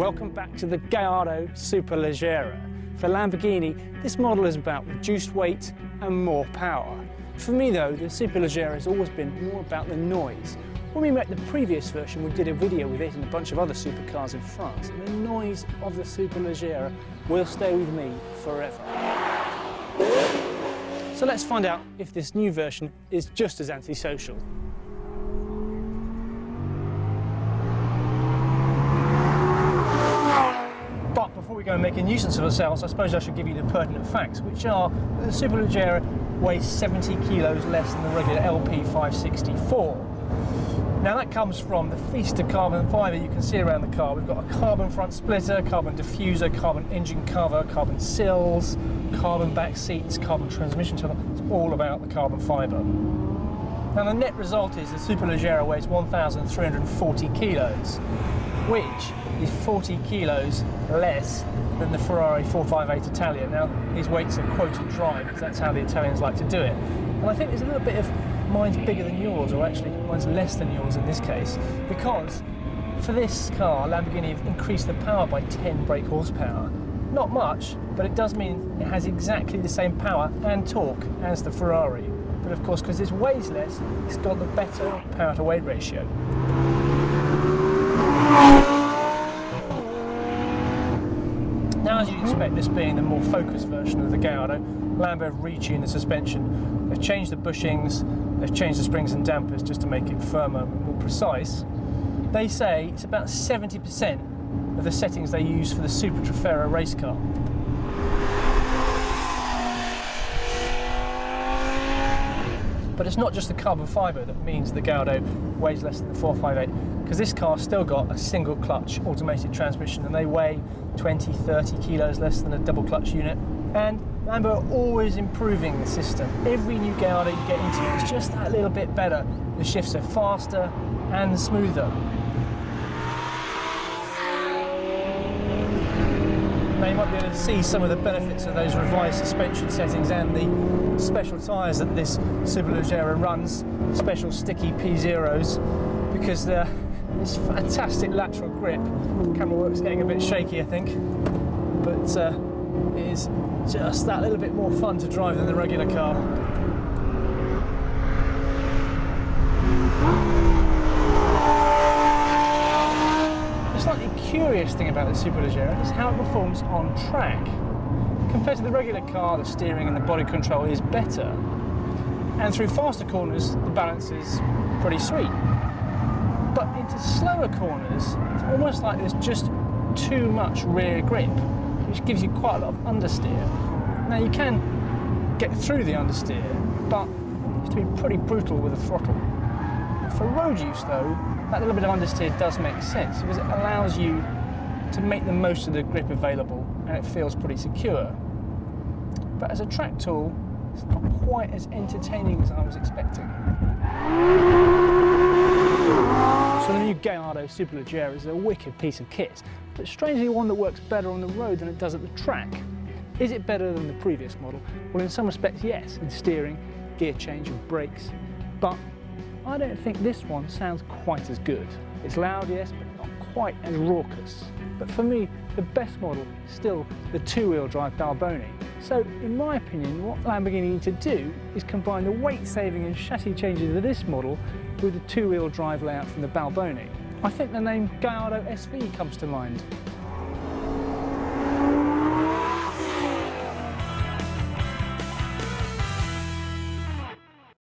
Welcome back to the Gallardo Superleggera. For Lamborghini, this model is about reduced weight and more power. For me though, the Superleggera has always been more about the noise. When we met the previous version, we did a video with it and a bunch of other supercars in France, and the noise of the Superleggera will stay with me forever. So let's find out if this new version is just as antisocial. But before we go and make a nuisance of ourselves, I suppose I should give you the pertinent facts, which are that the Superleggera weighs 70 kilos less than the regular LP570-4. Now that comes from the feast of carbon fibre you can see around the car. We've got a carbon front splitter, carbon diffuser, carbon engine cover, carbon sills, carbon back seats, carbon transmission tunnel. It's all about the carbon fibre. Now the net result is the Superleggera weighs 1,340 kilos, which is 40 kilos less than the Ferrari 458 Italia. Now these weights are quoted dry because that's how the Italians like to do it. And I think there's a little bit of mine's bigger than yours, or actually mine's less than yours in this case, because for this car Lamborghini have increased the power by 10 brake horsepower. Not much, but it does mean it has exactly the same power and torque as the Ferrari. But of course, because this weighs less, it's got the better power to weight ratio. Now, as you'd expect, this being the more focused version of the Gallardo, Lambo have retuned the suspension. They've changed the bushings, they've changed the springs and dampers just to make it firmer and more precise. They say it's about 70% of the settings they use for the Super Trofeo race car. But it's not just the carbon fibre that means the Gallardo weighs less than the 458, because this car's still got a single clutch automated transmission and they weigh 20-30 kilos less than a double clutch unit. And Lambo are always improving the system. Every new Gallardo you get into is just that little bit better. The shifts are faster and smoother. Now you might be able to see some of the benefits of those revised suspension settings and the special tyres that this Superleggera runs, special sticky P0s, because they're this fantastic lateral grip. The camera work's getting a bit shaky, I think, but it is just that little bit more fun to drive than the regular car. The slightly curious thing about the Superleggera is how it performs on track. Compared to the regular car, the steering and the body control is better, and through faster corners the balance is pretty sweet. But into slower corners, it's almost like there's just too much rear grip, which gives you quite a lot of understeer. Now you can get through the understeer, but you have to be pretty brutal with the throttle. For road use though, that little bit of understeer does make sense, because it allows you to make the most of the grip available and it feels pretty secure. But as a track tool, it's not quite as entertaining as I was expecting. So the new Gallardo Superleggera is a wicked piece of kit, but strangely one that works better on the road than it does at the track. Is it better than the previous model? Well, in some respects, yes, in steering, gear change and brakes, but I don't think this one sounds quite as good. It's loud, yes, but not quite as raucous. But for me, the best model is still the two-wheel drive Balboni. So, in my opinion, what Lamborghini need to do is combine the weight saving and chassis changes of this model with the two-wheel drive layout from the Balboni. I think the name Gallardo SV comes to mind.